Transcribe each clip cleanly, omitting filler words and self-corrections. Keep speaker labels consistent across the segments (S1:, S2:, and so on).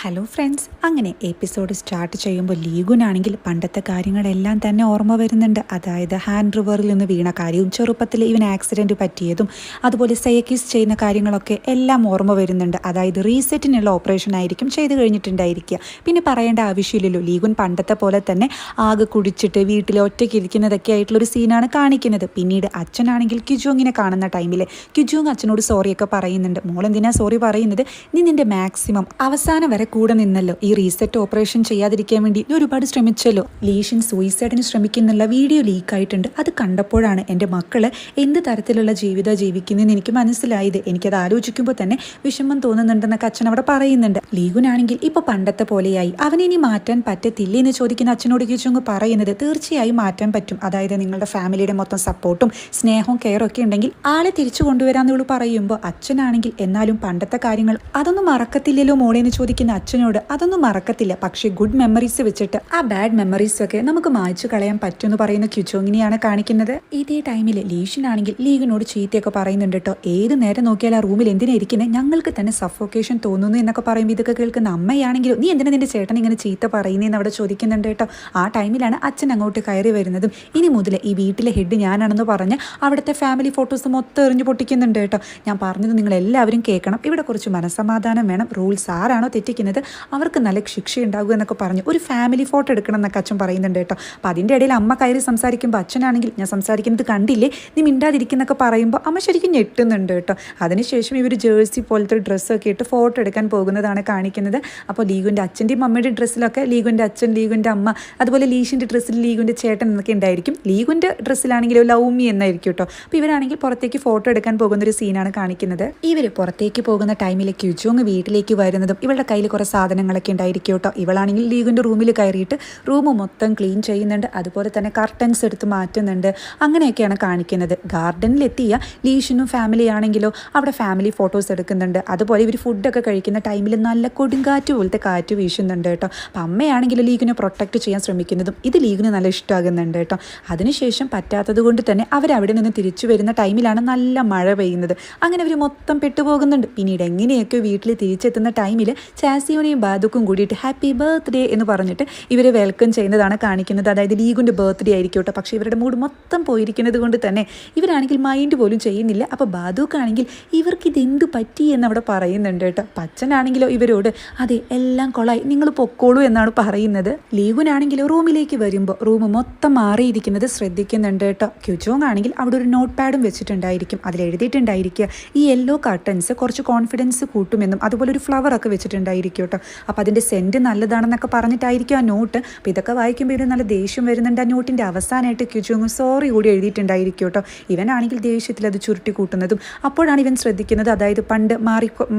S1: Hello friends, അങ്ങനെ episode start ചെയ്യുമ്പോൾ ലീഗുനാണെങ്കിൽ പണ്ടത്തെ കാര്യങ്ങളെല്ലാം തന്നെ ഓർമ്മ വരുന്നുണ്ട്. അതായത് ഹാൻഡ് റിവറിൽ നിന്ന് വീണ കാര്യവും ചെറുപ്പത്തിൽ ഇവൻ ആക്സിഡൻറ്റ് പറ്റിയതും അതുപോലെ സയക്കീസ് ചെയ്യുന്ന കാര്യങ്ങളൊക്കെ എല്ലാം ഓർമ്മ വരുന്നുണ്ട്. അതായത് റീസെറ്റിനുള്ള ഓപ്പറേഷൻ ആയിരിക്കും ചെയ്ത് കഴിഞ്ഞിട്ടുണ്ടായിരിക്കുക. പിന്നെ പറയേണ്ട ആവശ്യമില്ലല്ലോ, ലീഗുൻ പണ്ടത്തെ പോലെ തന്നെ ആകെ കുടിച്ചിട്ട് വീട്ടിൽ ഒറ്റയ്ക്ക് ഇരിക്കുന്നതൊക്കെ ആയിട്ടുള്ളൊരു സീനാണ് കാണിക്കുന്നത്. പിന്നീട് അച്ഛനാണെങ്കിൽ ക്യുജോങ്ങിനെ കാണുന്ന ടൈമിൽ ക്യുജോങ് അച്ഛനോട് സോറിയൊക്കെ പറയുന്നുണ്ട്. മോളെന്തിനാ സോറി പറയുന്നത്? നീ നിൻ്റെ മാക്സിമം അവസാനം വരെ കൂടെ നിന്നല്ലോ, ഈ റീസെറ്റ് ഓപ്പറേഷൻ ചെയ്യാതിരിക്കാൻ വേണ്ടി നീ ഒരുപാട് ശ്രമിച്ചല്ലോ. Lesion സൂയിസൈഡിന് ശ്രമിക്കുന്നുള്ള video ലീക്കായിട്ടുണ്ട്. അത് കണ്ടപ്പോഴാണ് എൻ്റെ മക്കള് എന്ത് തരത്തിലുള്ള ജീവിതം ജീവിക്കുന്നതെന്ന് എനിക്ക് മനസ്സിലായത്. എനിക്കത് ആലോചിക്കുമ്പോൾ തന്നെ വിഷമം തോന്നുന്നുണ്ടെന്നൊക്കെ അച്ഛൻ അവിടെ പറയുന്നുണ്ട്. ലീഗുനാണെങ്കിൽ ഇപ്പോൾ പണ്ടത്തെ പോലെയായി, അവനിനി മാറ്റാൻ പറ്റത്തില്ല എന്ന് ചോദിക്കുന്ന അച്ഛനോട് കിച്ചോങ് പറയുന്നത് തീർച്ചയായും മാറ്റാൻ പറ്റും. അതായത് നിങ്ങളുടെ ഫാമിലിയുടെ മൊത്തം സപ്പോർട്ടും സ്നേഹവും കെയറും ഒക്കെ ഉണ്ടെങ്കിൽ ആളെ തിരിച്ചു കൊണ്ടുവരാമെന്നുള്ളൂ പറയുമ്പോൾ അച്ഛനാണെങ്കിൽ എന്നാലും പണ്ടത്തെ കാര്യങ്ങൾ അതൊന്നും മറക്കത്തില്ലല്ലോ മോളെ എന്ന് ചോദിക്കുന്ന അച്ഛനോട് അതൊന്നും മറക്കത്തില്ല, പക്ഷേ ഗുഡ് മെമ്മറീസ് വെച്ചിട്ട് ആ ബാഡ് മെമ്മറീസ് ഒക്കെ നമുക്ക് മായ്ച്ചു കളയാൻ പറ്റുമെന്ന് പറയുന്ന ക്യുജോങ്ങിനെയാണ് കാണിക്കുന്നത്. ഇതേ ടൈമിൽ ലീഷനാണെങ്കിൽ ലീഗിനോട് ചീത്തയൊക്കെ പറയുന്നുണ്ട് കേട്ടോ. ഏത് നേരം നോക്കിയാൽ ആ റൂമിൽ എന്തിനാ ഇരിക്കുന്നത്, ഞങ്ങൾക്ക് തന്നെ സഫോക്കേഷൻ തോന്നുന്നു എന്നൊക്കെ പറയുമ്പോൾ ഇതൊക്കെ കേൾക്കുന്ന അമ്മയാണെങ്കിലും നീ എന്തിനാ നിന്റെ ചേട്ടൻ ഇങ്ങനെ ചീത്ത പറയുന്നതെന്ന് അവിടെ ചോദിക്കുന്നുണ്ട് കേട്ടോ. ആ ടൈമിലാണ് അച്ഛൻ അങ്ങോട്ട് കയറി വരുന്നതും ഇനി മുതൽ ഈ വീട്ടിലെ ഹെഡ് ഞാനാണെന്ന് പറഞ്ഞ് അവിടുത്തെ ഫാമിലി ഫോട്ടോസ് മൊത്തം എറിഞ്ഞു പൊട്ടിക്കുന്നുണ്ട് കേട്ടോ. ഞാൻ പറഞ്ഞത് നിങ്ങൾ എല്ലാവരും കേൾക്കണം, ഇവിടെ കുറച്ച് മനസ്സമാധാനം വേണം, റൂൾസ് ആരാണോ തെറ്റിക്കുന്നത് അവർക്ക് നല്ല ശിക്ഷ ഉണ്ടാകുക എന്നൊക്കെ പറഞ്ഞു ഒരു ഫാമിലി ഫോട്ടോ എടുക്കണം എന്നൊക്കെ അച്ഛൻ പറയുന്നുണ്ട് കേട്ടോ. അപ്പം അതിൻ്റെ ഇടയിൽ അമ്മ കയറി സംസാരിക്കുമ്പോൾ അച്ഛനാണെങ്കിൽ ഞാൻ സംസാരിക്കുന്നത് കണ്ടില്ലേ, നീ മിണ്ടാതിരിക്കുന്നൊക്കെ പറയുമ്പോൾ അമ്മ ശരിക്കും ഞെട്ടുന്നുണ്ട് കേട്ടോ. അതിനുശേഷം ഇവർ ജേഴ്സി പോലത്തെ ഡ്രസ്സൊക്കെ ഇട്ട് ഫോട്ടോ എടുക്കാൻ പോകുന്നതാണ് കാണിക്കുന്നത്. അപ്പോൾ ലീഗുൻ്റെ അച്ഛൻ്റെയും അമ്മയുടെ ഡ്രസ്സിലൊക്കെ ലീഗുൻ്റെ അച്ഛൻ, ലീഗുൻ്റെ അമ്മ, അതുപോലെ ലീഷിൻ്റെ ഡ്രസ്സിൽ ലീഗുൻ്റെ ചേട്ടൻ എന്നൊക്കെ ഉണ്ടായിരിക്കും. ലീഗുൻ്റെ ഡ്രസ്സിലാണെങ്കിൽ ലൗമി എന്നായിരിക്കും കേട്ടോ. അപ്പോൾ ഇവരാണെങ്കിൽ പുറത്തേക്ക് ഫോട്ടോ എടുക്കാൻ പോകുന്നൊരു സീനാണ് കാണിക്കുന്നത്. ഇവർ പുറത്തേക്ക് പോകുന്ന ടൈമിൽ ക്യുജോങ് വീട്ടിലേക്ക് വരുന്നതും ഇവളുടെ കയ്യിൽ കുറേ സാധനങ്ങളൊക്കെ ഉണ്ടായിരിക്കും കേട്ടോ. ഇവളാണെങ്കിൽ ലീഗിൻ്റെ റൂമിൽ കയറിയിട്ട് റൂം മൊത്തം ക്ലീൻ ചെയ്യുന്നുണ്ട്, അതുപോലെ തന്നെ കർട്ടൻസ് എടുത്ത് മാറ്റുന്നുണ്ട്. അങ്ങനെയൊക്കെയാണ് കാണിക്കുന്നത്. ഗാർഡനിലെത്തിയ ലീഷിനും ഫാമിലി ആണെങ്കിലോ അവിടെ ഫാമിലി ഫോട്ടോസ് എടുക്കുന്നുണ്ട്. അതുപോലെ ഇവർ ഫുഡൊക്കെ കഴിക്കുന്ന ടൈമിൽ നല്ല കൊടുങ്കാറ്റ് പോലത്തെ കാറ്റ് വീശുന്നുണ്ട് കേട്ടോ. അപ്പം അമ്മയാണെങ്കിലും ലീഗിനെ പ്രൊട്ടക്റ്റ് ചെയ്യാൻ ശ്രമിക്കുന്നതും ഇത് ലീഗിന് നല്ല ഇഷ്ടമാകുന്നുണ്ട് കേട്ടോ. അതിനുശേഷം പറ്റാത്തത് കൊണ്ട് തന്നെ അവരവിടെ നിന്ന് തിരിച്ചു വരുന്ന ടൈമിലാണ് നല്ല മഴ പെയ്യുന്നത്. അങ്ങനെ അവർ മൊത്തം പെട്ടുപോകുന്നുണ്ട്. പിന്നീട് എങ്ങനെയൊക്കെ വീട്ടിൽ തിരിച്ചെത്തുന്ന ടൈമിൽ ചാസിയോനെയും ബാദുക്കും കൂടിയിട്ട് ഹാപ്പി ബർത്ത്ഡേ എന്ന് പറഞ്ഞിട്ട് ഇവരെ വെൽക്കം ചെയ്യുന്നതാണ് കാണിക്കുന്നത്. അതായത് ലീഗിൻ്റെ ബർത്ത്ഡേ ആയിരിക്കും കേട്ടോ. പക്ഷേ ഇവരുടെ മൂഡ് മൊത്തം പോയിരിക്കുന്നത് കൊണ്ട് തന്നെ ഇവരാണെങ്കിൽ മൈൻഡ് പോലും ചെയ്യുന്നില്ല. അപ്പോൾ ബാദുക്കാണെങ്കിൽ ഇവർക്ക് ഇതെന്ത് പറ്റി എന്ന് അവിടെ പറയുന്നുണ്ട് കേട്ടോ. അച്ഛനാണെങ്കിലോ ഇവരോട് അതെ എല്ലാം കൊളായി, നിങ്ങൾ പൊക്കോളൂ എന്നാണ് പറയുന്നത്. ലീഗുനാണെങ്കിലോ റൂമിലേക്ക് വരുമ്പോൾ റൂം മൊത്തം മാറിയിരിക്കുന്നത് ശ്രദ്ധിക്കുന്നുണ്ട് കേട്ടോ. ക്യുജോങ് ആണെങ്കിൽ അവിടെ ഒരു നോട്ട് പാഡും വെച്ചിട്ടുണ്ടായിരിക്കും. അതിൽ എഴുതിയിട്ടുണ്ടായിരിക്കുക ഈ യെല്ലോ കർട്ടൻസ് കുറച്ച് കോൺഫിഡൻസ് കൂട്ടുമെന്നും അതുപോലെ ഒരു ഫ്ലവർ ഒക്കെ വെച്ചിട്ടുണ്ടായിരിക്കും കേട്ടോ. അപ്പോൾ അതിൻ്റെ സെൻറ്റ് നല്ലതാണെന്നൊക്കെ പറഞ്ഞിട്ടായിരിക്കും ആ നോട്ട്. അപ്പോൾ ഇതൊക്കെ വായിക്കുമ്പോൾ ഇവർ നല്ല ദേഷ്യം വരുന്നുണ്ട്. ആ നോട്ടിൻ്റെ അവസാനമായിട്ട് ക്യുജോങ് സോറി കൂടി എഴുതിയിട്ടുണ്ടായിരിക്കും കേട്ടോ. ഇവനാണെങ്കിൽ ദേഷ്യത്തിൽ അത് ചുരുട്ടി കൂട്ടുന്നതും അപ്പോഴാണ് ഇവൻ ശ്രദ്ധിക്കുന്നത്. അതായത് പണ്ട്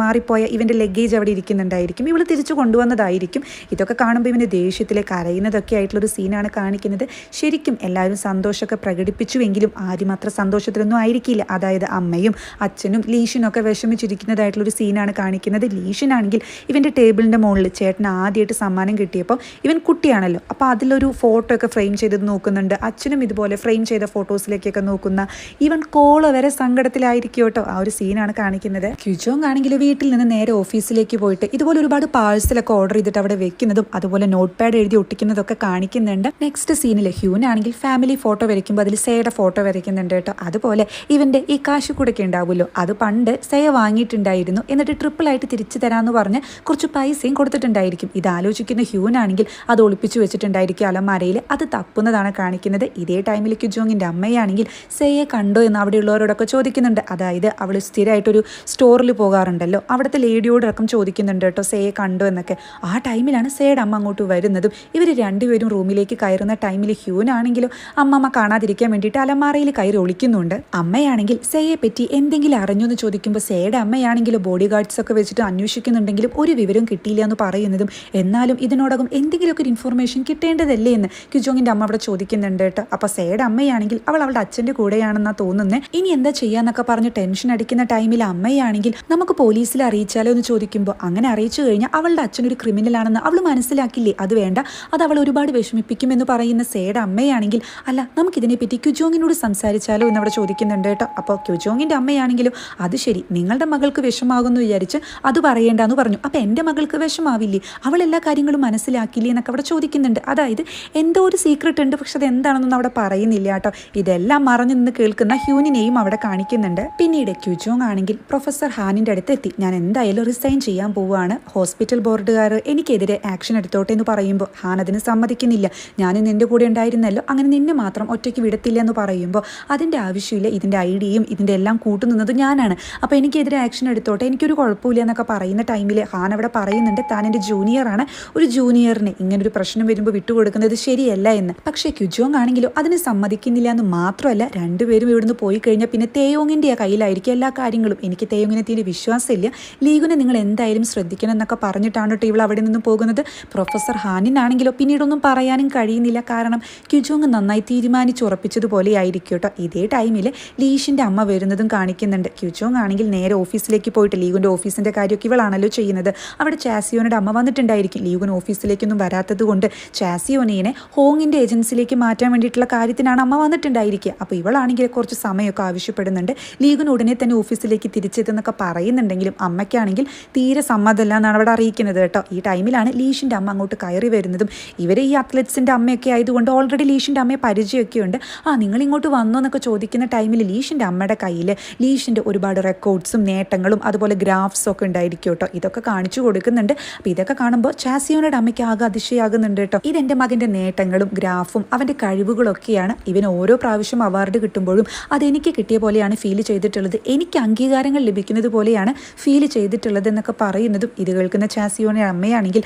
S1: മാറിപ്പോയ ഇവൻ്റെ ലഗേജ് അവിടെ ഇരിക്കുന്നുണ്ടായിരിക്കും, ഇവൾ തിരിച്ചു കൊണ്ടുവന്നതായിരിക്കും. ഇതൊക്കെ കാണുമ്പോൾ ഇവന് ദേഷ്യത്തിലെ കരയുന്നതൊക്കെ ആയിട്ടുള്ളൊരു സീനാണ് കാണിക്കുന്നത്. ശരിക്കും എല്ലാവരും സന്തോഷമൊക്കെ പ്രകടിപ്പിച്ചുവെങ്കിലും ആരും അത്ര സന്തോഷത്തിലൊന്നും ആയിരിക്കില്ല. അതായത് അമ്മയും അച്ഛനും ലീഷനൊക്കെ വിഷമിച്ചിരിക്കുന്നതായിട്ടുള്ളൊരു സീനാണ് കാണിക്കുന്നത്. ലീഷനാണെങ്കിൽ ഇവൻ്റെ ടേബിളിൻ്റെ മുകളിൽ ചേട്ടൻ ആദ്യമായിട്ട് സമ്മാനം കിട്ടിയപ്പോൾ ഇവൻ കുട്ടിയാണല്ലോ, അപ്പോൾ അതിലൊരു ഫോട്ടോ ഒക്കെ ഫ്രെയിം ചെയ്തത് നോക്കുന്നുണ്ട്. അച്ഛനും ഇതുപോലെ ഫ്രെയിം ചെയ്ത ഫോട്ടോസിലേക്കൊക്കെ നോക്കുന്ന ഇവൻ കോള് വരെ സങ്കടത്തിലായിരിക്കും കേട്ടോ. ആ ഒരു സീനാണ് കാണിക്കുന്നത്. ക്യുജോങ് ആണെങ്കിൽ വീട്ടിൽ നിന്ന് നേരെ ഓഫീസിലേക്ക് പോയിട്ട് ഇതുപോലെ ഒരുപാട് പാഴ്സലൊക്കെ ഓർഡർ ചെയ്തിട്ട് അവിടെ വെക്കുന്നതും അതുപോലെ നോട്ട് പാഡ് എഴുതി ഒട്ടിക്കുന്നതൊക്കെ കാണിക്കുന്നുണ്ട്. നെക്സ്റ്റ് സീനിൽ ഹ്യൂനാണെങ്കിൽ ഫാമിലി ഫോട്ടോ വരയ്ക്കുമ്പോൾ അതിൽ സേയുടെ ഫോട്ടോ വരയ്ക്കുന്നുണ്ട് കേട്ടോ. അതുപോലെ ഇവൻ്റെ ഈ കാശുകൂടൊക്കെ ഉണ്ടാവുമല്ലോ, അത് പണ്ട് സേയ വാങ്ങിയിട്ടുണ്ടായിരുന്നു, എന്നിട്ട് ട്രിപ്പിളായിട്ട് തിരിച്ചു തരാമെന്ന് പറഞ്ഞ് കുറച്ച് പൈസയും കൊടുത്തിട്ടുണ്ടായിരിക്കും. ഇതാലോചിക്കുന്ന ഹ്യൂനാണെങ്കിൽ അത് ഒളിപ്പിച്ചു വെച്ചിട്ടുണ്ടായിരിക്കും അലമാരയിൽ. അത് തപ്പുന്നതാണ് കാണിക്കുന്നത്. ഇതേ ടൈമിൽ ക്യുജോങ്ങിൻ്റെ അമ്മയാണെങ്കിൽ സേയെ കണ്ടോ എന്ന് അവിടെയുള്ളവരോടൊക്കെ ചോദിക്കുന്നുണ്ട്. അതായത് അവൾ സ്ഥിരമായിട്ടൊരു സ്റ്റോറിൽ പോകാറുണ്ടല്ലോ, അവിടുത്തെ ലേഡിയോടൊക്കെ ചോദിക്കുന്നുണ്ട് കേട്ടോ സേയെ കണ്ടോ എന്നൊക്കെ. ആ ടൈമിലാണ് സേയുടെ അമ്മ അങ്ങോട്ട് വരുന്നതും ഇവർ രണ്ടുപേരും റൂമിലേക്ക് കയറുന്ന ടൈമിൽ ഹ്യൂനാണെങ്കിലും അമ്മമ്മ കാണാതിരിക്കാൻ വേണ്ടിയിട്ട് അലമാരയിൽ കയറി ഒളിക്കുന്നുണ്ട്. അമ്മയാണെങ്കിൽ സേയെ പറ്റി എന്തെങ്കിലും അറിഞ്ഞു എന്ന് ചോദിക്കുമ്പോൾ സേയുടെ അമ്മയാണെങ്കിലും ബോഡി ഗാർഡ്സ് ഒക്കെ വെച്ചിട്ട് അന്വേഷിക്കുന്നുണ്ടെങ്കിലും ഒരു വിവരം കിട്ടിയില്ല എന്ന് പറയുന്നതും എന്നാലും ഇതിനോടകം എന്തെങ്കിലുമൊക്കെ ഒരു ഇൻഫർമേഷൻ കിട്ടേണ്ടതല്ലേ എന്ന് ക്യുജോങ്ങിൻ്റെ അമ്മ അവിടെ ചോദിക്കുന്നുണ്ട് കേട്ടോ. അപ്പോൾ സേയുടെ അമ്മയാണെങ്കിൽ അവളുടെ അച്ഛൻ്റെ കൂടെയാണെന്നാണ് തോന്നുന്നത്. ഇനി എന്താ ചെയ്യാന്നൊക്കെ പറഞ്ഞ് ടെൻഷൻ അടിക്കുന്ന ടൈമിൽ അമ്മയാണെങ്കിൽ നമുക്ക് പോലീസിൽ അറിയിച്ചാലോ എന്ന് ചോദിക്കുമ്പോൾ അങ്ങനെ അറിയിച്ചു കഴിഞ്ഞാൽ അവളുടെ അച്ഛനൊരു ക്രിമിനൽ ആണെന്ന് അവൾ മനസ്സിലാക്കില്ലേ, അത് വേണ്ട, അത് അവൾ ഒരുപാട് വിഷമിപ്പിക്കുമെന്ന് പറയുന്ന സേയുടെ അമ്മയാണെങ്കിൽ അല്ല നമുക്കിതിനെപ്പറ്റി ക്യുജോങ്ങിനോട് സംസാരിച്ചാലോ എന്ന് അവിടെ ചോദിക്കുന്നുണ്ട് കേട്ടോ. അപ്പോൾ ക്യുജോങ്ങിൻ്റെ അമ്മയാണെങ്കിലും അത് ശരി, നിങ്ങളുടെ മകൾക്ക് വിഷമാകുമെന്ന് വിചാരിച്ച് അത് പറയേണ്ടെന്ന് പറഞ്ഞു. അപ്പോൾ എൻ്റെ മകൾക്ക് വിഷമാവില്ലേ, അവൾ എല്ലാ കാര്യങ്ങളും മനസ്സിലാക്കില്ലേ എന്നൊക്കെ അവിടെ ചോദിക്കുന്നുണ്ട്. അതായത് എന്തോ ഒരു സീക്രട്ട് ഉണ്ട്, പക്ഷെ അത് എന്താണെന്നൊന്നും അവിടെ പറയുന്നില്ല കേട്ടോ. ഇതെല്ലാം മറഞ്ഞു നിന്ന് കേൾക്കുന്ന ഹ്യൂനിനെയും അവിടെ കാണിക്കുന്നുണ്ട്. പിന്നീട് ക്യുജോങ് ആണെങ്കിൽ പ്രൊഫസർ ഹാനിന്റെ അടുത്ത് എത്തി. ഞാൻ എന്തായാലും റിസൈൻ ചെയ്യാൻ പോവുകയാണ്, ഹോസ്പിറ്റൽ ബോർഡുകാർ എനിക്കെതിരെ ആക്ഷൻ എടുത്തോട്ടെ എന്ന് പറയുമ്പോൾ ഹാൻ അതിന് സമ്മതിക്കുന്നില്ല. ഞാൻ നിന്റെ കൂടെ ഉണ്ടായിരുന്നല്ലോ, അങ്ങനെ നിന്നെ മാത്രം ഒറ്റയ്ക്ക് വിടത്തില്ല എന്ന് പറയുമ്പോൾ അതിൻ്റെ ആവശ്യമില്ല, ഇതിൻ്റെ ഐഡിയയും ഇതിൻ്റെ എല്ലാം കൂട്ടുനിന്നത് ഞാനാണ്, അപ്പോൾ എനിക്കെതിരെ ആക്ഷൻ എടുത്തോട്ടെ, എനിക്കൊരു കുഴപ്പമില്ല എന്നൊക്കെ പറയുന്ന ടൈമിൽ ഹാൻ അവിടെ പറയുന്നുണ്ട് താൻ എൻ്റെ ജൂനിയറാണ്, ഒരു ജൂനിയറിന് ഇങ്ങനൊരു പ്രശ്നം വരുമ്പോൾ വിട്ടുകൊടുക്കുന്നത് ശരിയല്ല എന്ന്. പക്ഷേ ക്യുജോങ് ആണെങ്കിലോ അതിന് സമ്മതിക്കുന്നില്ല എന്ന് മാത്രമല്ല, രണ്ടുപേരും ഇവിടുന്ന് പോയി കഴിഞ്ഞാൽ പിന്നെ തേയോങ്ങിൻ്റെ കയ്യിലായിരിക്കും എല്ലാ കാര്യങ്ങളും. എനിക്ക് തേയോങ്ങിനെ തീരെ വിശ്വാസമില്ല, ലീഗുനെ നിങ്ങൾ എന്തായാലും ശ്രദ്ധിക്കണം എന്നൊക്കെ പറഞ്ഞിട്ടാണ് കേട്ടോ ഇവൾ അവിടെ നിന്ന് പോകുന്നത്. പ്രൊഫസർ ഹാനിനാണെങ്കിലോ പിന്നീടൊന്നും പറയാനും കഴിയുന്നില്ല, കാരണം ക്യുജോങ് നന്നായി തീരുമാനിച്ചുറപ്പിച്ചതുപോലെ ആയിരിക്കും കേട്ടോ. ഇതേ ടൈമിൽ ലീഷിൻ്റെ അമ്മ വരുന്നതും കാണിക്കുന്നുണ്ട്. ക്യുജോങ് ആണെങ്കിൽ നേരെ ഓഫീസിലേക്ക് പോയിട്ട് ലീഗുൻ്റെ ഓഫീസിൻ്റെ കാര്യമൊക്കെ ഇവളാണല്ലോ ചെയ്യുന്നത്. അവിടെ ചാസിയോനയുടെ അമ്മ വന്നിട്ടുണ്ടായിരിക്കും. ലീഗുന് ഓഫീസിലേക്കൊന്നും വരാത്തത് കൊണ്ട് ചാസിയോനെ ഹോങ്ങിൻ്റെ ഏജൻസിയിലേക്ക് മാറ്റാൻ വേണ്ടിയിട്ടുള്ള കാര്യത്തിനാണ് അമ്മ വന്നിട്ടുണ്ടായിരിക്കുക. അപ്പോൾ ഇവളാണെങ്കിൽ കുറച്ച് സമയമൊക്കെ ആവശ്യപ്പെടുന്നുണ്ട്. ലീഗുന് ഉടനെ തന്നെ ഓഫീസിലേക്ക് തിരിച്ചെത്തുന്നൊക്കെ പറയുന്നുണ്ടെങ്കിലും അമ്മയ്ക്കാണെങ്കിൽ തീരെ സമ്മതമല്ല എന്നാണ് അവിടെ അറിയിക്കുന്നത് കേട്ടോ. ഈ ടൈമിലാണ് ലീഷിൻ്റെ അമ്മ അങ്ങോട്ട് കയറി വരുന്നതും. ഇവർ ഈ അത്ലറ്റ്സിൻ്റെ അമ്മയൊക്കെ ആയതുകൊണ്ട് ഓൾറെഡി ലീഷിൻ്റെ അമ്മയെ പരിചയമൊക്കെ ഉണ്ട്. നിങ്ങൾ ഇങ്ങോട്ട് വന്നോ എന്നൊക്കെ ചോദിക്കുന്ന ടൈമിൽ ലീഷിൻ്റെ അമ്മയുടെ കയ്യിൽ ലീഷിൻ്റെ ഒരുപാട് റെക്കോർഡ്സും നേട്ടങ്ങളും അതുപോലെ ഗ്രാഫ്സും ഒക്കെ ഉണ്ടായിരിക്കും കേട്ടോ. ഇതൊക്കെ കാണിച്ചു കൊടുക്കുന്നുണ്ട്. അപ്പോൾ ഇതൊക്കെ കാണുമ്പോൾ ചാസിയോനയുടെ അമ്മയ്ക്ക് ആകെ അതിശയാകുന്നുണ്ട് കേട്ടോ. ഇതെൻ്റെ മകൻ്റെ നേട്ടങ്ങളും ഗ്രാഫും അവൻ്റെ കഴിവുകളൊക്കെയാണ്. ഇവന് ഓരോ പ്രാവശ്യം അവാർഡ് കിട്ടുമ്പോഴും അതെനിക്ക് കിട്ടിയ പോലെയാണ് ഫീൽ ചെയ്തിട്ടുള്ളത്, എനിക്ക് അംഗീകാരങ്ങൾ ലഭിക്കുന്നത് പോലെയാണ് ഫീൽ ചെയ്തിട്ടുള്ളത് എന്നൊക്കെ പറയുന്നതും ഇത് കേൾക്കുന്ന ചാസിയോനയുടെ അമ്മയാണെങ്കിൽ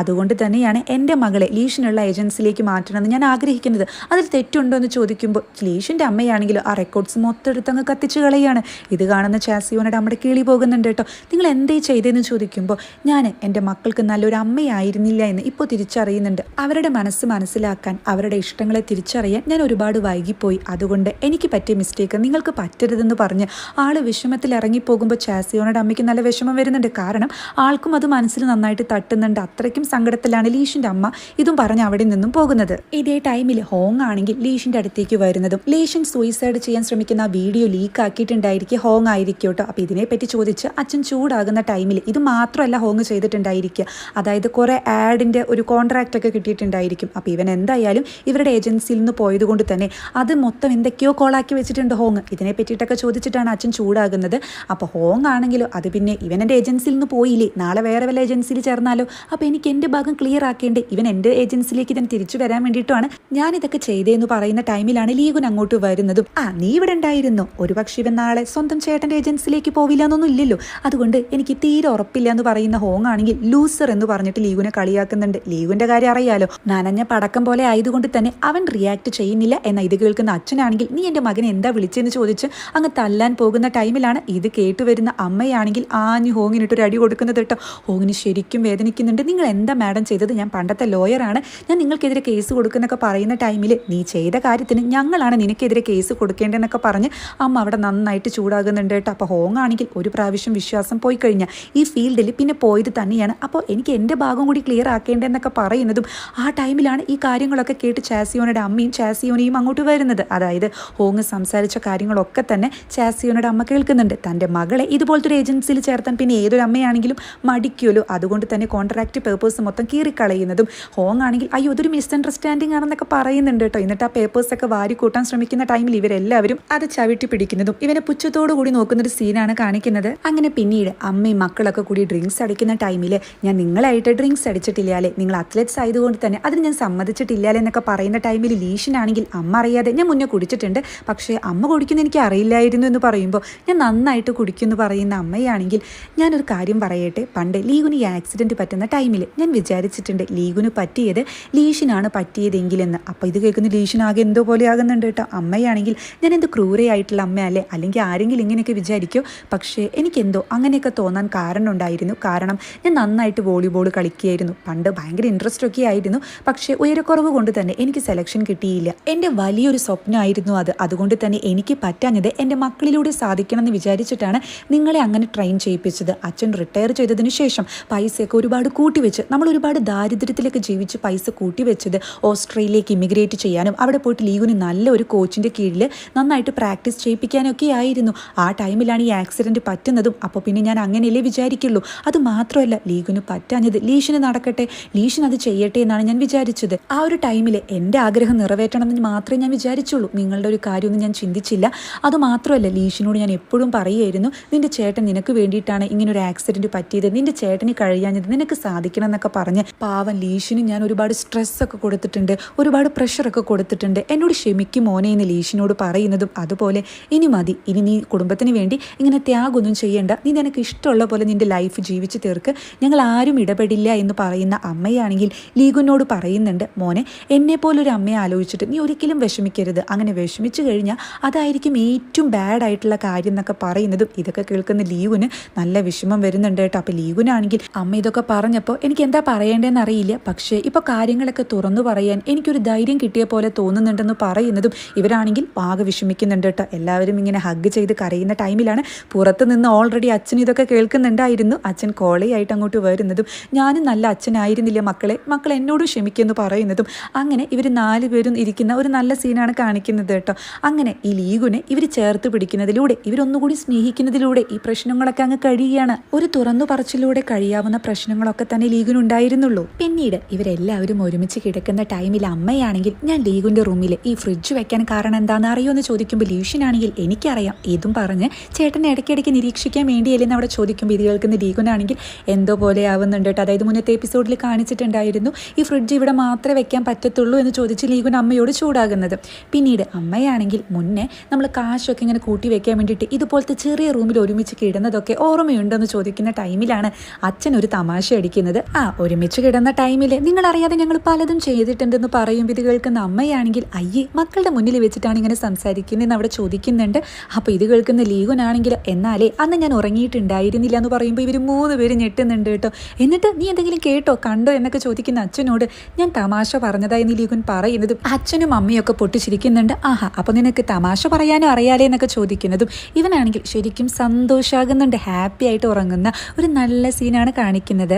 S1: അതുകൊണ്ട് തന്നെയാണ് എൻ്റെ മകളെ ലീഷിനുള്ള ഏജൻസിയിലേക്ക് മാറ്റണമെന്ന് ഞാൻ ആഗ്രഹിക്കുന്നത്, അതിൽ തെറ്റുണ്ടോ എന്ന് ചോദിക്കുമ്പോൾ ലീഷിൻ്റെ അമ്മയാണെങ്കിൽ ആ റെക്കോർഡ്സ് മൊത്തം എടുത്തങ്ങ് കത്തിച്ച് കളയാണ്. ഇത് കാണുന്ന ചാസിയോനയുടെ അമ്മയുടെ കിളി പോകുന്നുണ്ട് കേട്ടോ. നിങ്ങൾ എന്തേ ചെയ്തതെന്ന് ചോദിക്കുമ്പോൾ ഞാൻ എൻ്റെ മക്കൾക്ക് നല്ലൊരു അമ്മയായിരുന്നില്ല എന്ന് ഇപ്പോൾ തിരിച്ചറിയുന്നുണ്ട്. അവരുടെ മനസ്സ് മനസ്സിലാക്കാൻ, അവരുടെ ഇഷ്ടങ്ങളെ തിരിച്ചറിയാൻ ഞാൻ ഒരുപാട് വൈകിപ്പോയി, അതുകൊണ്ട് എനിക്ക് പറ്റിയ മിസ്റ്റേക്ക് നിങ്ങൾക്ക് പറ്റരുതെന്ന് പറഞ്ഞ് ആൾ വിഷമത്തിൽ ഇറങ്ങിപ്പോകുമ്പോൾ ചാസിയോനയുടെ അമ്മയ്ക്ക് നല്ല വിഷമം വരുന്നുണ്ട്. കാരണം ആൾക്കും അത് മനസ്സിൽ നന്നായിട്ട് തട്ടുന്നുണ്ട്. അത്രയ്ക്കും സങ്കടത്തിലാണ് ലീഷിൻ്റെ അമ്മ ഇതും പറഞ്ഞ് അവിടെ നിന്നും പോകുന്നത്. ഇതേ ടൈമിൽ ഹോങ് ആണെങ്കിൽ ലീഷിൻ്റെ അടുത്തേക്ക് വരുന്നതും ലീഷൻ സൂയിസൈഡ് ചെയ്യാൻ ശ്രമിക്കുന്ന ആ വീഡിയോ ലീക്ക് ആക്കിയിട്ടുണ്ടായിരിക്കും ഹോങ് ആയിരിക്കും കേട്ടോ. അപ്പോൾ ഇതിനെപ്പറ്റി ചോദിച്ച് അച്ഛൻ ചൂടാകുന്ന ടൈമിൽ ഇത് മാത്രമല്ല ഹോങ് ചെയ്തിട്ടുണ്ടായിരിക്കുക, അതായത് കുറേ ആഡിൻ്റെ ഒരു കോൺട്രാക്റ്റ് ഒക്കെ കിട്ടിയിട്ടുണ്ടായിരിക്കും. അപ്പോൾ ഇവൻ എന്തായാലും ഇവരുടെ ഏജൻസിയിൽ നിന്ന് പോയത് കൊണ്ട് തന്നെ അത് മൊത്തം എന്തൊക്കെയോ കോളാക്കി വെച്ചിട്ടുണ്ട് ഹോങ്. ഇതിനെ പറ്റിയിട്ടൊക്കെ ചോദിച്ചിട്ടാണ് അച്ഛൻ ചൂടാകുന്നത്. അപ്പോൾ ഹോങ് ആണെങ്കിലോ അത് പിന്നെ ഇവൻ എൻ്റെ ഏജൻസിയിൽ നിന്ന് പോയില്ലേ, നാളെ വേറെ വല്ല ഏജൻസിയിൽ ചേർന്നാലോ, അപ്പോൾ എനിക്ക് എൻ്റെ ഭാഗം ക്ലിയർ ആക്കേണ്ടേ, ഇവൻ എൻ്റെ ഏജൻസിയിലേക്ക് തന്നെ തിരിച്ചു വരാൻ വേണ്ടിയിട്ടാണ് ഞാനിതൊക്കെ ചെയ്തതെന്ന് പറയുന്ന ടൈമിലാണ് ലീഗുൻ അങ്ങോട്ട് വരുന്നതും. നീ ഇവിടെ ഉണ്ടായിരുന്നു, ഒരുപക്ഷെ ഇവൻ നാളെ സ്വന്തം ചേട്ടൻ്റെ ഏജൻസിയിലേക്ക് പോവില്ല എന്നൊന്നും ഇല്ലല്ലോ, അതുകൊണ്ട് എനിക്ക് തീരെ ഉറപ്പില്ല എന്ന് പറയുന്ന ഹോങ് ആണെങ്കിൽ ലൂസർ എന്ന് പറഞ്ഞിട്ട് ലീഗുനെ കളിയാക്കുന്നുണ്ട്. ലീഗുൻ്റെ കാര്യം അറിയാലോ, നനഞ്ഞ പടക്കം പോലെ ആയതുകൊണ്ട് തന്നെ അവൻ റിയാക്ട് ചെയ്യുന്നില്ല. എന്നാൽ ഇത് കേൾക്കുന്ന അച്ഛനാണെങ്കിൽ നീ എൻ്റെ മകനെ എന്താ വിളിച്ചെന്ന് ചോദിച്ച് അങ്ങ് തല്ലാൻ പോകുന്ന ടൈമിലാണ് ഇത് കേട്ടുവരുന്ന അമ്മയാണെങ്കിൽ ആഞ്ഞു ഹോങ്ങിനിട്ടൊരു അടി കൊടുക്കുന്നത് കേട്ടോ. ഹോങ്ങിന് ശരിക്കും വേദനിക്കുന്നുണ്ട്. നിങ്ങൾ എന്താ മാഡം ചെയ്തത്, ഞാൻ പണ്ടത്തെ ലോയറാണ്, ഞാൻ നിങ്ങൾക്കെതിരെ കേസ് കൊടുക്കുന്നൊക്കെ പറയുന്ന ടൈമിൽ നീ ചെയ്ത കാര്യത്തിന് ഞങ്ങളാണ് നിനക്കെതിരെ കേസ് കൊടുക്കേണ്ടതെന്നൊക്കെ പറഞ്ഞ് അമ്മ അവിടെ നന്നായിട്ട് ചൂടാകുന്നുണ്ട് കേട്ടോ. അപ്പോൾ ഹോങ് ആണെങ്കിൽ ഒരു പ്രാവശ്യം വിശ്വാസം പോയി കഴിഞ്ഞാൽ ഈ ഫീൽഡിൽ പിന്നെ പോയത് തന്നെയാണ്, അപ്പോൾ എനിക്ക് എൻ്റെ ഭാഗം കൂടി ക്ലിയർ ആക്കേണ്ടതെന്നൊക്കെ പറയുന്നതും ആ ടൈമിലാണ് ഈ കാര്യങ്ങളൊക്കെ കേട്ട് ചാസിയോനയുടെ അമ്മയും ചാസിയോനെയും അങ്ങോട്ട് വരുന്നത്. അതായത് ഹോങ് സംസാരിച്ച കാര്യങ്ങളൊക്കെ തന്നെ ചാസിയോനയുടെ അമ്മ കേൾക്കുന്നുണ്ട്. തൻ്റെ മകളെ ഇതുപോലത്തെ ഒരു ഏജൻസിയിൽ ചേർത്താൻ പിന്നെ ഏതൊരു അമ്മയാണെങ്കിലും മടിക്കുമല്ലോ, അതുകൊണ്ട് തന്നെ കോൺട്രാക്റ്റ് പേപ്പേഴ്സ് മൊത്തം കീറിക്കളയുന്നതും ഹോങ് ആണെങ്കിൽ അയ്യോ ഇതൊരു മിസ്അണ്ടർസ്റ്റാൻഡിങ് ആണെന്നൊക്കെ പറയുന്നുണ്ട് കേട്ടോ. എന്നിട്ട് ആ പേപ്പേഴ്സൊക്കെ വാരി കൂട്ടാൻ ശ്രമിക്കുന്ന ടൈമിൽ ഇവരെല്ലാവരും അത് ചവിട്ടി പിടിക്കുന്നതും ഇവനെ പുച്ഛത്തോടു കൂടി നോക്കുന്നൊരു സീനാണ് കാണിക്കുന്നത്. അങ്ങനെ പിന്നീട് അമ്മയും മക്കളൊക്കെ കൂടി ഡ്രിങ്ക്സ് അടിക്കുന്ന ടൈമിൽ ഞാൻ നിങ്ങളായിട്ട് ഡ്രിങ്ക്സ് അടിച്ചിട്ടില്ലാലേ, നിങ്ങൾ അത്ലറ്റ്സ് ആയതുകൊണ്ട് തന്നെ അതിന് ഞാൻ സമ്മതിച്ചിട്ടില്ലാലേ എന്നൊക്കെ പറയുന്ന ടൈമിൽ ലീഷനാണെങ്കിൽ അമ്മ അറിയാതെ ഞാൻ മുന്നേ കുടിച്ചിട്ടുണ്ട്, പക്ഷേ അമ്മ കുടിക്കുന്ന എനിക്ക് അറിയില്ലായിരുന്നു എന്ന് പറയുമ്പോൾ ഞാൻ നന്നായിട്ട് കുടിക്കുമെന്ന് പറയുന്ന അമ്മയാണെങ്കിൽ ഞാനൊരു കാര്യം പറയട്ടെ, പണ്ട് ലീഗുന് ഈ ആക്സിഡൻറ്റ് പറ്റുന്ന ടൈമിൽ ഞാൻ വിചാരിച്ചിട്ടുണ്ട് ലീഗുന് പറ്റിയത് ലീഷിനാണ് പറ്റിയതെങ്കിലെന്ന്. അപ്പോൾ ഇത് കേൾക്കുന്ന ലീഷിനാകെ എന്തോ പോലെ ആകുന്നുണ്ട് കേട്ടോ. അമ്മയാണെങ്കിൽ ഞാൻ എന്തോ ക്രൂരയായിട്ടുള്ള അമ്മയല്ലേ, അല്ലെങ്കിൽ ആരെങ്കിലും ഇങ്ങനെയൊക്കെ വിചാരിക്കോ, പക്ഷേ എനിക്കെന്തോ അങ്ങനെയൊക്കെ തോന്നാൻ കാരണം ഉണ്ടായിരുന്നു. കാരണം ഞാൻ നന്നായിട്ട് വോളിബോൾ കളിക്കുകയായിരുന്നു, പണ്ട് ഭയങ്കര ഇൻട്രസ്റ്റ് ഒക്കെ ആയിരുന്നു, പക്ഷേ ഉയരക്കുറവ് കൊണ്ട് തന്നെ എനിക്ക് സെലക്ഷൻ കിട്ടിയില്ല. എൻ്റെ വലിയൊരു സ്വപ്നമായിരുന്നു അത്, അതുകൊണ്ട് തന്നെ എനിക്ക് പറ്റാഞ്ഞത് എൻ്റെ മക്കളിലൂടെ സാധിക്കണം എന്ന് വിചാരിച്ചിട്ടാണ് നിങ്ങളെ അങ്ങനെ ട്രെയിൻ ചെയ്യിപ്പിച്ചത്. അച്ഛൻ റിട്ടയർ ചെയ്തതിന് ശേഷം പൈസയൊക്കെ ഒരുപാട് കൂട്ടിവെച്ച് നമ്മൾ ഒരുപാട് ദാരിദ്ര്യത്തിലൊക്കെ ജീവിച്ച് പൈസ കൂട്ടിവെച്ചത് ഓസ്ട്രേലിയയിലേക്ക് ഇമിഗ്രേറ്റ് ചെയ്യാനും അവിടെ പോയിട്ട് ലീഗുന് നല്ല ഒരു കോച്ചിൻ്റെ കീഴിൽ നന്നായിട്ട് പ്രാക്ടീസ് ചെയ്യിപ്പിക്കാനൊക്കെ ആയിരുന്നു. ആ ടൈമിലാണ് ഈ ആക്സിഡൻറ്റ് പറ്റുന്നതും. അപ്പോൾ പിന്നെ ഞാൻ അങ്ങനെയല്ലേ വിചാരിക്കുള്ളൂ. അത് മാത്രമല്ല ലീഗുന് പറ്റാഞ്ഞത് ലീഷിന് നടക്കട്ടെ, ലീഷൻ അത് ചെയ്യട്ടെ എന്നാണ് ഞാൻ വിചാരിച്ചത്. ആ ഒരു ടൈമിൽ എൻ്റെ ആഗ്രഹം നിറവേറ്റണം എന്ന് മാത്രമേ ഞാൻ വിചാരിച്ചുള്ളൂ. നിങ്ങളുടെ ഒരു കാര്യമൊന്നും ഞാൻ ചിന്തിച്ചില്ല. അതുമാത്രമല്ല ലീഷിനോട് ഞാൻ എപ്പോഴും പറയുമായിരുന്നു, നിന്റെ ചേട്ടൻ നിനക്ക് വേണ്ടിയിട്ടാണ് ഇങ്ങനൊരു ആക്സിഡൻറ്റ് പറ്റിയത്, നിന്റെ ചേട്ടന് കഴിയാഞ്ഞത് നിനക്ക് സാധിക്കണം എന്നൊക്കെ പറഞ്ഞ് പാവം ലീഷിന് ഞാൻ ഒരുപാട് സ്ട്രെസ്സൊക്കെ കൊടുത്തിട്ടുണ്ട്, ഒരുപാട് പ്രഷറൊക്കെ കൊടുത്തിട്ടുണ്ട്. എന്നോട് ക്ഷമിക്കും മോനെ എന്ന് ലീഷിനോട് പറയുന്നതും അതുപോലെ ഇനി മതി, ഇനി നീ കുടുംബത്തിന് വേണ്ടി ഇങ്ങനെ ത്യാഗമൊന്നും ചെയ്യേണ്ട, നീ നിനക്ക് ഇഷ്ടമുള്ള പോലെ നിന്റെ ലൈഫ് ജീവിച്ച് തീർക്ക്, ഞങ്ങൾ ആരും ഇടപെടില്ല എന്ന് പറയുന്ന അമ്മയാണെങ്കിൽ ലീഗുനോട് പറയുന്നുണ്ട്, മോനെ എന്നെ പോലൊരു അമ്മയെ ആലോചിച്ചിട്ട് നീ ഒരിക്കലും വിഷമിക്കരുത്, അങ്ങനെ വിഷമിച്ചു കഴിഞ്ഞാൽ അതായിരിക്കും ഏറ്റവും ബാഡ് ആയിട്ടുള്ള കാര്യം എന്നൊക്കെ പറയുന്നതും ഇതൊക്കെ കേൾക്കുന്ന ലീഗുന് നല്ല വിഷമം വരുന്നുണ്ട് കേട്ടോ. അപ്പോൾ ലീഗുനാണെങ്കിൽ അമ്മ ഇതൊക്കെ പറഞ്ഞപ്പോൾ എനിക്ക് എന്താ പറയേണ്ടതെന്ന് അറിയില്ല, പക്ഷേ ഇപ്പോൾ കാര്യങ്ങളൊക്കെ തുറന്നു പറയാൻ എനിക്കൊരു ധൈര്യം കിട്ടിയ പോലെ തോന്നുന്നുണ്ടെന്ന് പറയുന്നതും ഇവരാണെങ്കിൽ ആകെ വിഷമിക്കുന്നുണ്ട് കേട്ടോ. എല്ലാവരും ഇങ്ങനെ ഹഗ് ചെയ്ത് കരയുന്ന ടൈമിലാണ് പുറത്ത് നിന്ന് ഓൾറെഡി അച്ഛൻ ഇതൊക്കെ കേൾക്കുന്നുണ്ടായിരുന്നു. അച്ഛൻ കോളയായിട്ട് അങ്ങോട്ട് വരുന്നതും ഞാനും നല്ല അച്ഛനായിരുന്നില്ല മക്കളെ എന്നോടും ക്ഷമിക്കുമെന്ന് പറയുന്നതും അങ്ങനെ ഇവർ 4 പേരും ഇരിക്കുന്ന ഒരു നല്ല സീനാണ് കാണിക്കുന്നത് കേട്ടോ. അങ്ങനെ ഈ ലീഗുനെ ഇവർ ചേർത്ത് പിടിക്കുന്നതിലൂടെ, ഇവരൊന്നുകൂടി സ്നേഹിക്കുന്നതിലൂടെ ഈ പ്രശ്നങ്ങളൊക്കെ അങ്ങ് കഴിയുകയാണ്. ഒരു തുറന്നു പറച്ചിലൂടെ കഴിയാവുന്ന പ്രശ്നങ്ങളൊക്കെ തന്നെ ലീഗിനുണ്ടായിരുന്നുള്ളൂ. പിന്നീട് ഇവരെല്ലാവരും ഒരുമിച്ച് കിടക്കുന്ന ടൈമിൽ അമ്മയാണെങ്കിൽ ഞാൻ ലീഗുൻ്റെ റൂമിൽ ഈ ഫ്രിഡ്ജ് വെക്കാൻ കാരണം എന്താണെന്ന് അറിയുമെന്ന് ചോദിക്കുമ്പോൾ ലീഷിനാണെങ്കിൽ എനിക്കറിയാം ഇതും പറഞ്ഞ് ചേട്ടനെ ഇടയ്ക്കിടയ്ക്ക് നിരീക്ഷിക്കാൻ വേണ്ടിയല്ലെന്ന് അവിടെ ചോദിക്കുമ്പോൾ ഇത് കേൾക്കുന്ന ലീഗുനാണെങ്കിൽ എന്തോ പോലെ ആവുന്നുണ്ട് കേട്ടോ. അതായത് മുന്നത്തെ എപ്പിസോഡിൽ കാണിച്ചിട്ടുണ്ടായിരുന്നു ഈ ഫ്രിഡ്ജ് ഇവിടെ മാത്രമേ വെക്കാൻ പറ്റത്തുള്ളൂ എന്ന് ചോദിച്ച് ലീഗുൻ അമ്മയോട് ചൂടാകുന്നത്. പിന്നീട് അമ്മയാണെങ്കിൽ മുന്നേ നമ്മൾ കാശൊക്കെ ഇങ്ങനെ കൂട്ടി വെക്കാൻ വേണ്ടിയിട്ട് ഇതുപോലത്തെ ചെറിയ റൂമിൽ ഒരുമിച്ച് കിടന്നതൊക്കെ ഓർമ്മയുണ്ടെന്ന് ചോദിക്കുന്ന ടൈമിലാണ് അച്ഛൻ ഒരു തമാശ അടിക്കുന്നത്. ഒരുമിച്ച് കിടന്ന ടൈമിൽ നിങ്ങളറിയാതെ ഞങ്ങൾ പലതും ചെയ്തിട്ടുണ്ടെന്ന് പറയുമ്പോൾ ഇത് കേൾക്കുന്ന അമ്മയാണെങ്കിൽ അയ്യേ മക്കളുടെ മുന്നിൽ വെച്ചിട്ടാണ് ഇങ്ങനെ സംസാരിക്കുന്നതെന്ന് അവിടെ ചോദിക്കുന്നുണ്ട്. അപ്പോൾ ഇത് കേൾക്കുന്ന ലീഗുനാണെങ്കിൽ എന്നാലേ അന്ന് ഞാൻ ഉറങ്ങിയിട്ടുണ്ടായിരുന്നില്ല എന്ന് പറയുമ്പോൾ ഇവർ 3 പേര് ഞെട്ടുന്നുണ്ട് കേട്ടോ. എന്നിട്ട് നീ എന്തെങ്കിലും കേട്ടോ കണ്ടോ എന്നൊക്കെ ചോദിക്കുന്ന അച്ഛനോട് ഞാൻ തമാശ പറഞ്ഞതായി ലീഗുൻ പറയുന്നതും അച്ഛനും അമ്മയൊക്കെ പൊട്ടിച്ചിരിക്കുന്നുണ്ട്. അപ്പോൾ നിനക്ക് തമാശ പറയാനും അറിയാലേ എന്നൊക്കെ ചോദിക്കുന്നതും ഇവനാണെങ്കിൽ ശരിക്കും സന്തോഷാകുന്നുണ്ട്. ഹാപ്പി ആയിട്ട് ഉറങ്ങുന്ന ഒരു നല്ല സീനാണ് കാണിക്കുന്നത്.